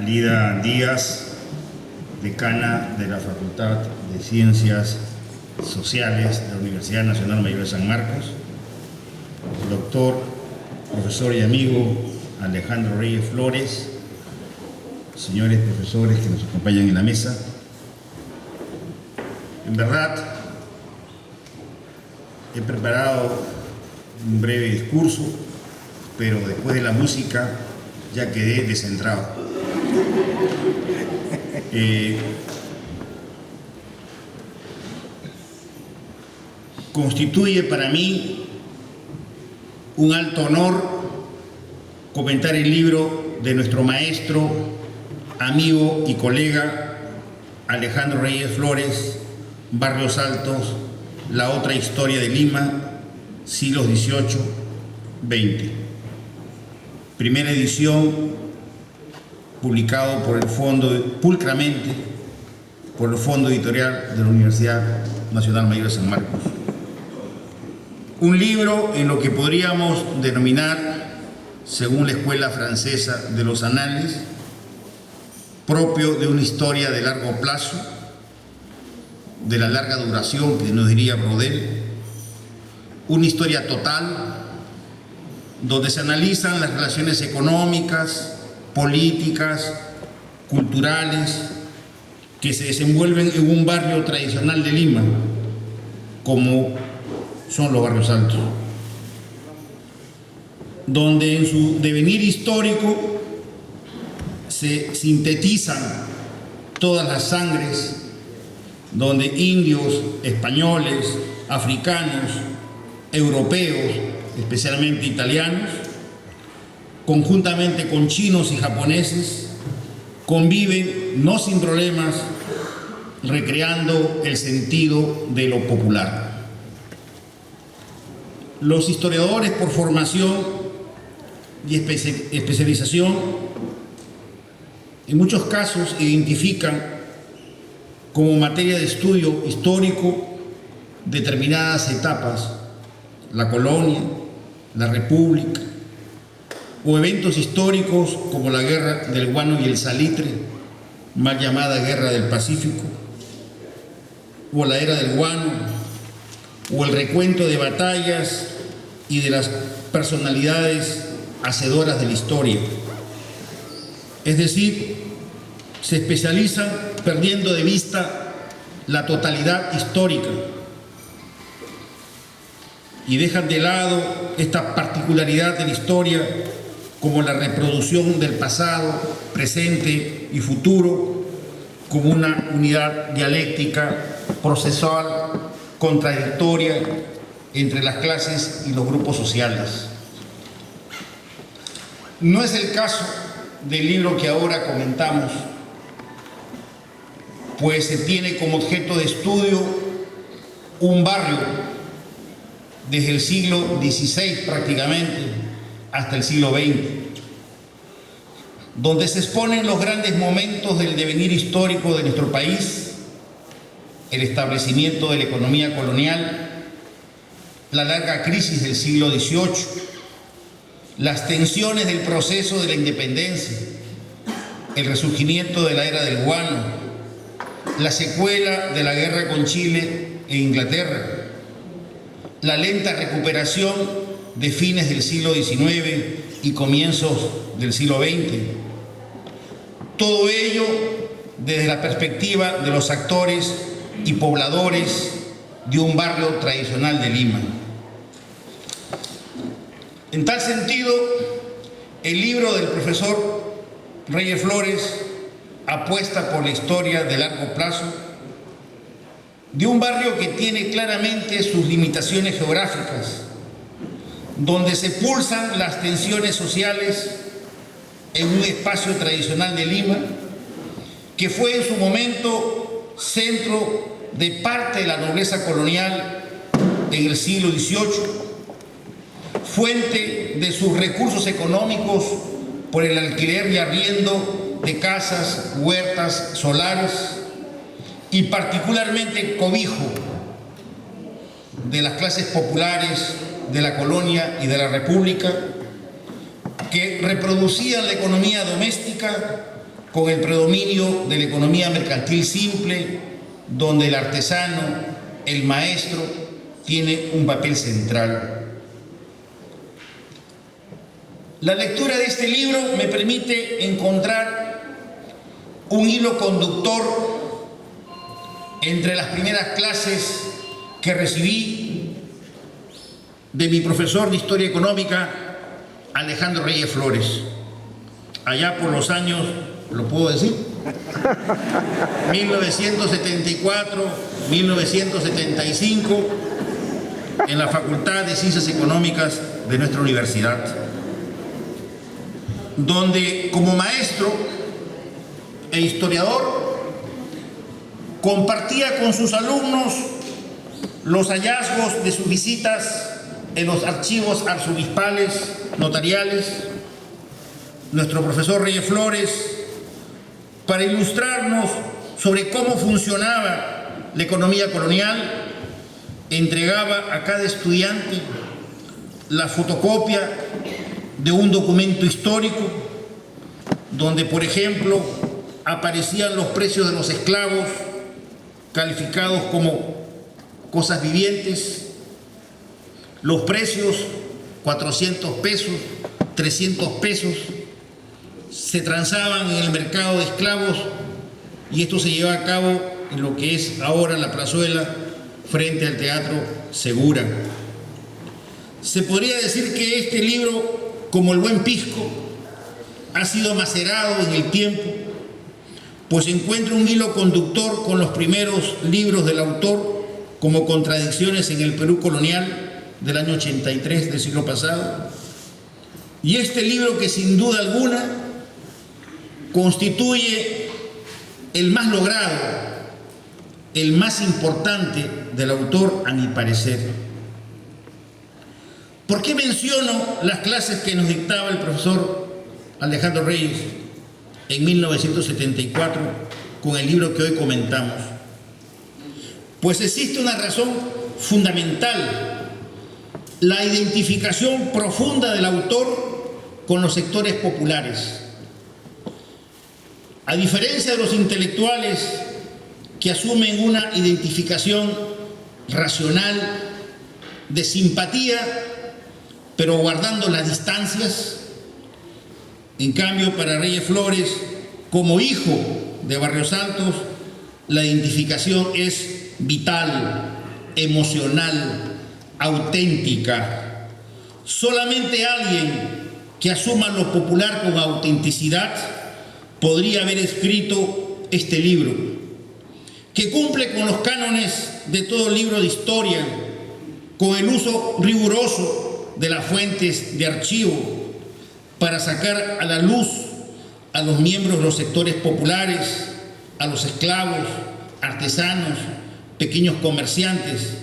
Lida Díaz, decana de la Facultad de Ciencias Sociales de la Universidad Nacional Mayor de San Marcos, doctor, profesor y amigo Alejandro Reyes Flores, señores profesores que nos acompañan en la mesa. En verdad, he preparado un breve discurso, pero después de la música ya quedé descentrado. Constituye para mí un alto honor comentar el libro de nuestro maestro, amigo y colega Alejandro Reyes Flores, Barrios Altos, la otra historia de Lima, siglos XVIII-XX. Primera edición, publicado por el Fondo, pulcramente, por el Fondo Editorial de la Universidad Nacional Mayor de San Marcos. Un libro en lo que podríamos denominar, según la escuela francesa de los anales, propio de una historia de largo plazo, de la larga duración, que nos diría Brodel, una historia total, donde se analizan las relaciones económicas, políticas, culturales, que se desenvuelven en un barrio tradicional de Lima, como son los barrios altos, donde en su devenir histórico se sintetizan todas las sangres, donde indios, españoles, africanos, europeos, especialmente italianos, conjuntamente con chinos y japoneses, conviven no sin problemas, recreando el sentido de lo popular. Los historiadores por formación y especialización en muchos casos identifican como materia de estudio histórico determinadas etapas, la colonia, la república, o eventos históricos como la guerra del guano y el salitre, mal llamada guerra del Pacífico, o la era del guano, o el recuento de batallas y de las personalidades hacedoras de la historia. Es decir, se especializan perdiendo de vista la totalidad histórica y dejan de lado esta particularidad de la historia como la reproducción del pasado, presente y futuro, como una unidad dialéctica, procesual, contradictoria entre las clases y los grupos sociales. No es el caso del libro que ahora comentamos, pues se tiene como objeto de estudio un barrio desde el siglo XVI prácticamente hasta el siglo XX, donde se exponen los grandes momentos del devenir histórico de nuestro país, el establecimiento de la economía colonial, la larga crisis del siglo XVIII, las tensiones del proceso de la independencia, el resurgimiento de la era del guano, la secuela de la guerra con Chile e Inglaterra, la lenta recuperación de fines del siglo XIX y comienzos del siglo XX. Todo ello desde la perspectiva de los actores y pobladores de un barrio tradicional de Lima. En tal sentido, el libro del profesor Reyes Flores apuesta por la historia de largo plazo de un barrio que tiene claramente sus limitaciones geográficas, donde se pulsan las tensiones sociales en un espacio tradicional de Lima, que fue en su momento centro de parte de la nobleza colonial en el siglo XVIII, fuente de sus recursos económicos por el alquiler y arriendo de casas, huertas, solares, y particularmente cobijo de las clases populares de la colonia y de la república, que reproducían la economía doméstica con el predominio de la economía mercantil simple, donde el artesano, el maestro, tiene un papel central. La lectura de este libro me permite encontrar un hilo conductor entre las primeras clases que recibí de mi profesor de Historia Económica, Alejandro Reyes Flores, allá por los años, ¿lo puedo decir? 1974, 1975, en la Facultad de Ciencias Económicas de nuestra universidad, donde como maestro e historiador compartía con sus alumnos los hallazgos de sus visitas en los archivos arzobispales, notariales. Nuestro profesor Reyes Flores, para ilustrarnos sobre cómo funcionaba la economía colonial, entregaba a cada estudiante la fotocopia de un documento histórico donde, por ejemplo, aparecían los precios de los esclavos calificados como cosas vivientes, los precios 400 pesos, 300 pesos, se transaban en el mercado de esclavos y esto se lleva a cabo en lo que es ahora la plazuela frente al Teatro Segura. Se podría decir que este libro, como el buen pisco, ha sido macerado en el tiempo, pues encuentra un hilo conductor con los primeros libros del autor, como Contradicciones en el Perú colonial del año 83 del siglo pasado. Y este libro, que sin duda alguna constituye el más logrado, el más importante del autor, a mi parecer. ¿Por qué menciono las clases que nos dictaba el profesor Alejandro Reyes en 1974 con el libro que hoy comentamos? Pues existe una razón fundamental: la identificación profunda del autor con los sectores populares. A diferencia de los intelectuales que asumen una identificación racional, de simpatía, pero guardando las distancias, en cambio, para Reyes Flores, como hijo de Barrios Altos, la identificación es vital, emocional, auténtica. Solamente alguien que asuma lo popular con autenticidad podría haber escrito este libro, que cumple con los cánones de todo libro de historia, con el uso riguroso de las fuentes de archivo para sacar a la luz a los miembros de los sectores populares, a los esclavos, artesanos, pequeños comerciantes,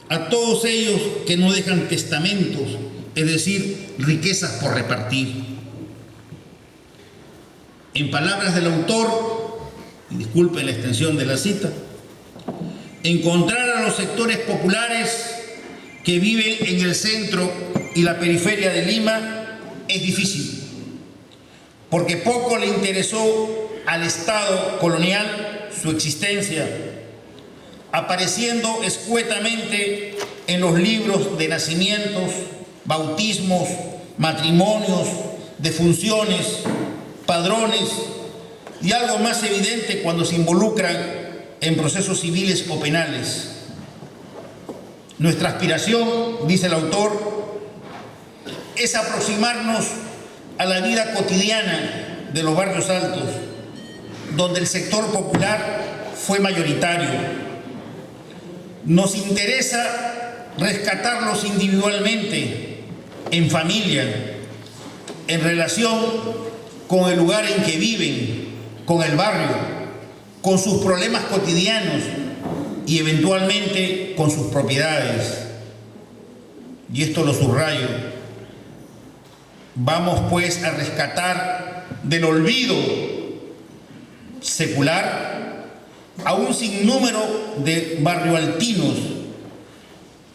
a todos ellos que no dejan testamentos, es decir, riquezas por repartir. En palabras del autor, y disculpen la extensión de la cita, encontrar a los sectores populares que viven en el centro y la periferia de Lima es difícil, porque poco le interesó al Estado colonial su existencia, apareciendo escuetamente en los libros de nacimientos, bautismos, matrimonios, defunciones, padrones, y algo más evidente cuando se involucran en procesos civiles o penales. Nuestra aspiración, dice el autor, es aproximarnos a la vida cotidiana de los barrios altos, donde el sector popular fue mayoritario. Nos interesa rescatarlos individualmente, en familia, en relación con el lugar en que viven, con el barrio, con sus problemas cotidianos y eventualmente con sus propiedades. Y esto lo subrayo. Vamos pues a rescatar del olvido secular a un sinnúmero de barrioaltinos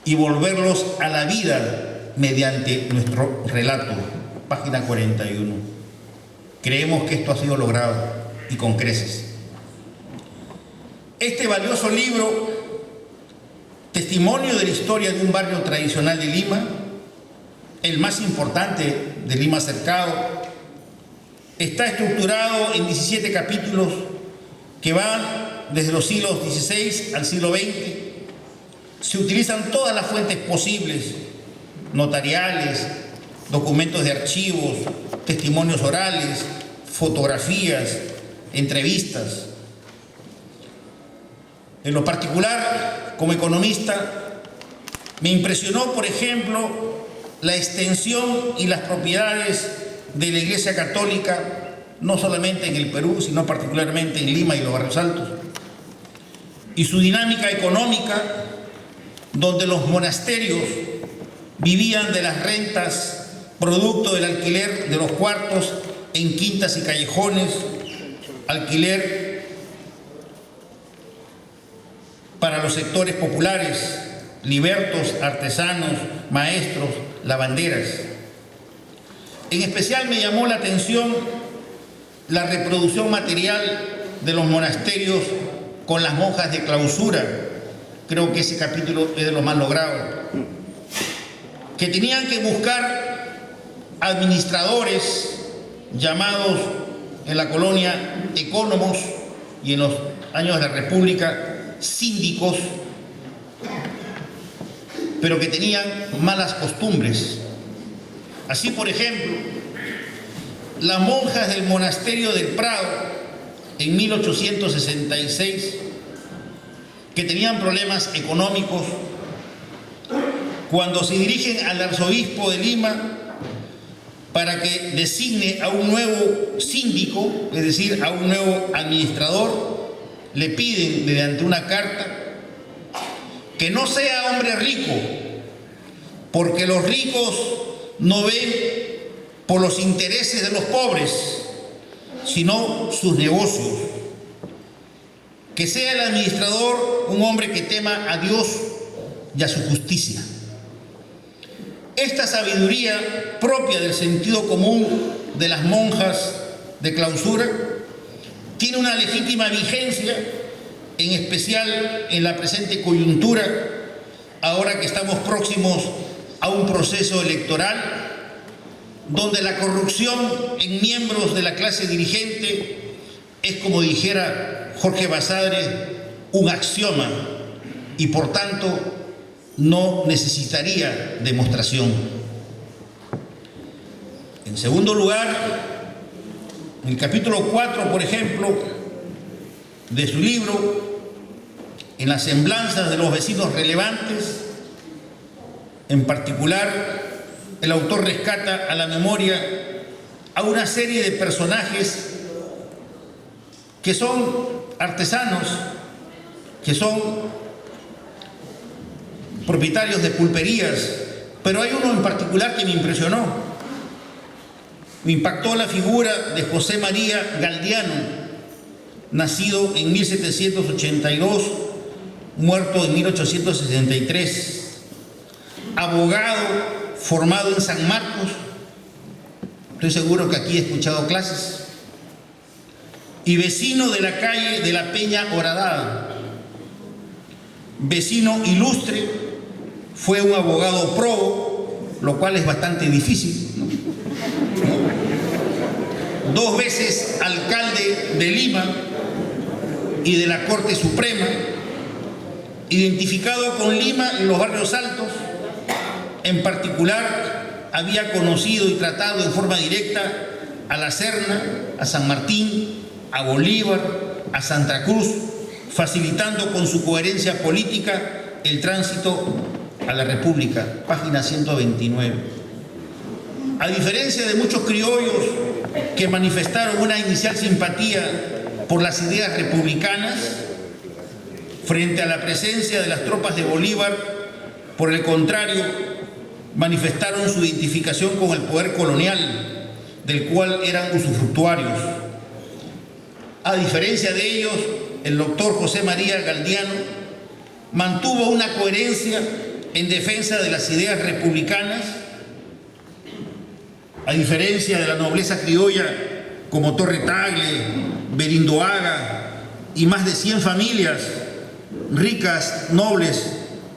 y volverlos a la vida mediante nuestro relato. Página 41. Creemos que esto ha sido logrado y con creces. Este valioso libro, testimonio de la historia de un barrio tradicional de Lima, el más importante de Lima Cercado, está estructurado en 17 capítulos que van desde los siglos XVI al siglo XX. Se utilizan todas las fuentes posibles, notariales, documentos de archivos, testimonios orales, fotografías, entrevistas. En lo particular, como economista, me impresionó, por ejemplo, la extensión y las propiedades de la Iglesia Católica, no solamente en el Perú, sino particularmente en Lima y los barrios altos, y su dinámica económica, donde los monasterios vivían de las rentas producto del alquiler de los cuartos en quintas y callejones, alquiler para los sectores populares, libertos, artesanos, maestros, lavanderas. En especial me llamó la atención la reproducción material de los monasterios con las monjas de clausura. Creo que ese capítulo es de lo más logrado. Que tenían que buscar administradores llamados en la colonia ecónomos y en los años de la República síndicos, pero que tenían malas costumbres. Así, por ejemplo, las monjas del monasterio del Prado en 1866, que tenían problemas económicos, cuando se dirigen al arzobispo de Lima para que designe a un nuevo síndico, es decir, a un nuevo administrador, le piden mediante una carta que no sea hombre rico, porque los ricos no ven por los intereses de los pobres, sino sus negocios. Que sea el administrador un hombre que tema a Dios y a su justicia. Esta sabiduría propia del sentido común de las monjas de clausura tiene una legítima vigencia, en especial en la presente coyuntura, ahora que estamos próximos a un proceso electoral, donde la corrupción en miembros de la clase dirigente es, como dijera Jorge Basadre, un axioma y por tanto no necesitaría demostración. En segundo lugar, en el capítulo 4, por ejemplo, de su libro, en las semblanzas de los vecinos relevantes, en particular, el autor rescata a la memoria a una serie de personajes que son artesanos, que son propietarios de pulperías, pero hay uno en particular que me impresionó. Me impactó la figura de José María Galdiano, nacido en 1782, muerto en 1863, abogado formado en San Marcos, estoy seguro que aquí he escuchado clases, y vecino de la calle de la Peña Horadada, vecino ilustre, fue un abogado probo, lo cual es bastante difícil, ¿no? 2 veces alcalde de Lima y de la Corte Suprema, identificado con Lima y los barrios altos. En particular, había conocido y tratado en forma directa a La Serna, a San Martín, a Bolívar, a Santa Cruz, facilitando con su coherencia política el tránsito a la República. Página 129. A diferencia de muchos criollos que manifestaron una inicial simpatía por las ideas republicanas, frente a la presencia de las tropas de Bolívar, por el contrario, manifestaron su identificación con el poder colonial, del cual eran usufructuarios. A diferencia de ellos, el doctor José María Galdiano mantuvo una coherencia en defensa de las ideas republicanas. A diferencia de la nobleza criolla como Torre Tagle, Berindoaga y más de 100 familias ricas, nobles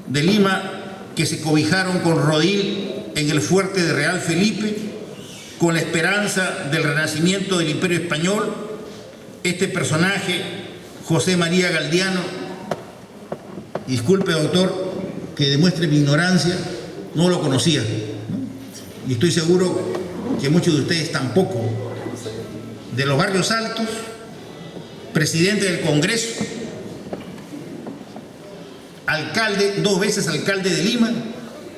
de Lima que se cobijaron con rodil en el fuerte de Real Felipe con la esperanza del renacimiento del Imperio Español. Este personaje, José María Galdiano, disculpe doctor que demuestre mi ignorancia, no lo conocía, ¿no? Y estoy seguro que muchos de ustedes tampoco. De los Barrios Altos, presidente del Congreso, alcalde, 2 veces alcalde de Lima,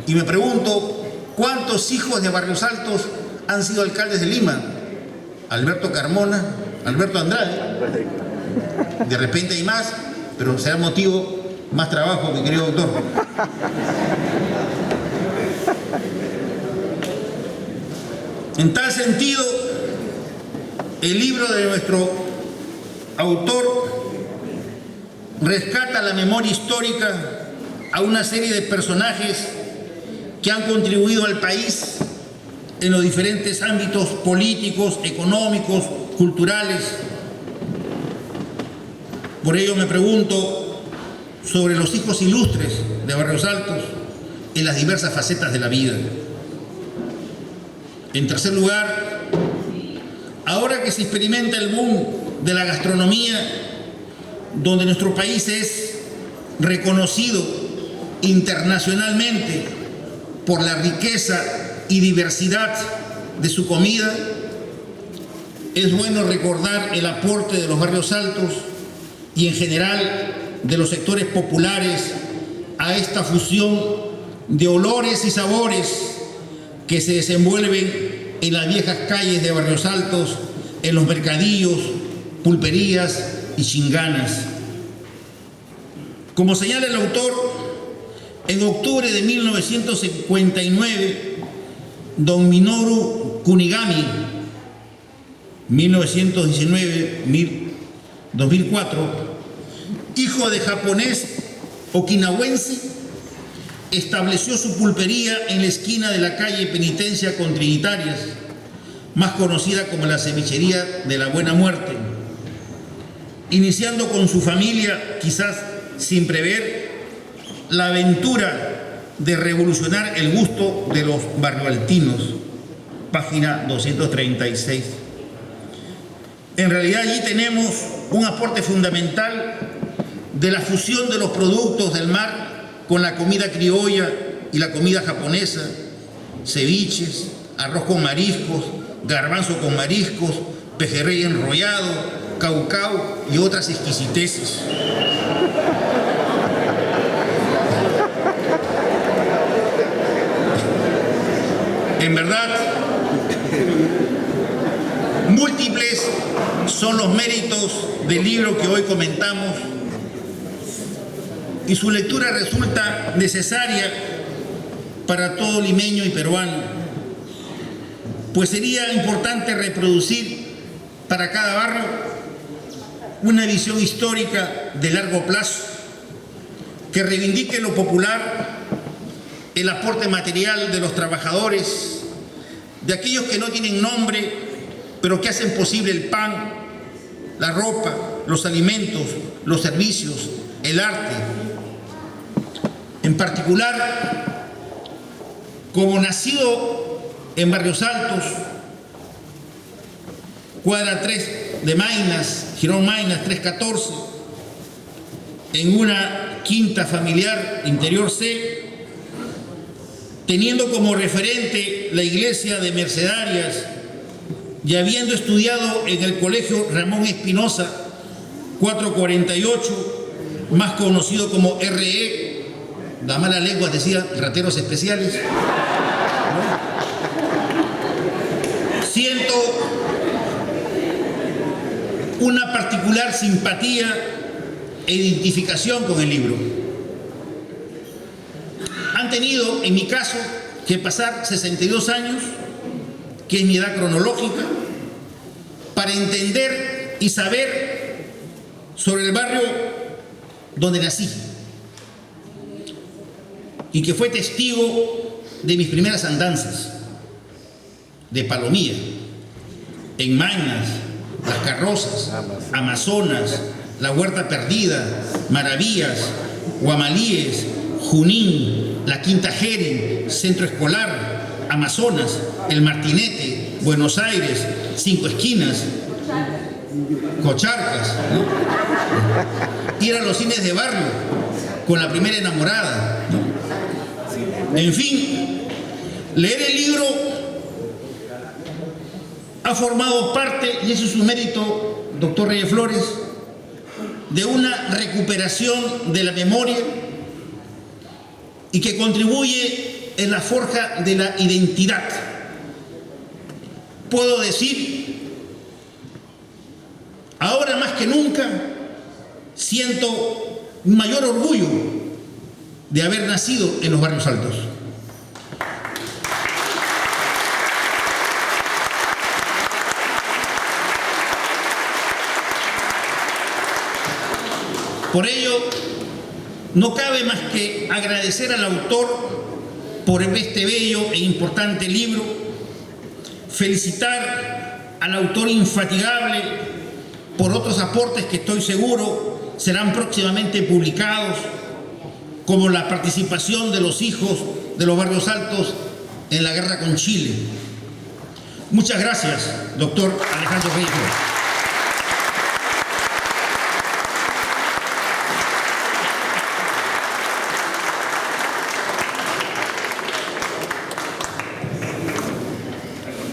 y me pregunto, ¿cuántos hijos de Barrios Altos han sido alcaldes de Lima? Alberto Carmona, Alberto Andrade, de repente hay más, pero será motivo más trabajo, mi querido doctor. En tal sentido, el libro de nuestro autor rescata la memoria histórica a una serie de personajes que han contribuido al país en los diferentes ámbitos políticos, económicos, culturales. Por ello me pregunto sobre los hijos ilustres de Barrios Altos en las diversas facetas de la vida. En tercer lugar, ahora que se experimenta el boom de la gastronomía, donde nuestro país es reconocido internacionalmente por la riqueza y diversidad de su comida, es bueno recordar el aporte de los Barrios Altos y en general de los sectores populares a esta fusión de olores y sabores que se desenvuelven en las viejas calles de Barrios Altos, en los mercadillos, pulperías y chinganas. Como señala el autor, en octubre de 1959, don Minoru Kunigami, 1919-2004, hijo de japonés okinawense, estableció su pulpería en la esquina de la calle Penitencia con Trinitarias, más conocida como la cevichería de la Buena Muerte, iniciando con su familia, quizás sin prever, la aventura de revolucionar el gusto de los barrioaltinos, página 236. En realidad allí tenemos un aporte fundamental de la fusión de los productos del mar con la comida criolla y la comida japonesa, ceviches, arroz con mariscos, garbanzo con mariscos, pejerrey enrollado, caucao y otras exquisiteces. En verdad, múltiples son los méritos del libro que hoy comentamos y su lectura resulta necesaria para todo limeño y peruano, pues sería importante reproducir para cada barrio una visión histórica de largo plazo que reivindique lo popular, el aporte material de los trabajadores, de aquellos que no tienen nombre, pero que hacen posible el pan, la ropa, los alimentos, los servicios, el arte. En particular, como nacido en Barrios Altos, cuadra 3 de Maynas, Girón Maynas 314, en una quinta familiar interior C, teniendo como referente la iglesia de Mercedarias y habiendo estudiado en el colegio Ramón Espinosa 448, más conocido como RE, la mala lengua decía rateros especiales, ¿no? Siento una particular simpatía e identificación con el libro. Han tenido, en mi caso, que pasar 62 años, que es mi edad cronológica, para entender y saber sobre el barrio donde nací y que fue testigo de mis primeras andanzas, de Palomilla, en Maynas, Las Carrozas, Amazonas, La Huerta Perdida, Maravillas, Guamalíes, Junín, La Quinta Jeren, Centro Escolar, Amazonas, El Martinete, Buenos Aires, Cinco Esquinas, Cocharcas, ¿no? Ir a los cines de barrio con La Primera Enamorada, ¿no? En fin, leer el libro ha formado parte, y eso es su mérito, doctor Reyes Flores, de una recuperación de la memoria y que contribuye en la forja de la identidad. Puedo decir, ahora más que nunca, siento un mayor orgullo de haber nacido en los Barrios Altos. Por ello, no cabe más que agradecer al autor por este bello e importante libro, felicitar al autor infatigable por otros aportes que estoy seguro serán próximamente publicados, como la participación de los hijos de los Barrios Altos en la guerra con Chile. Muchas gracias, doctor Alejandro Reyes Flores.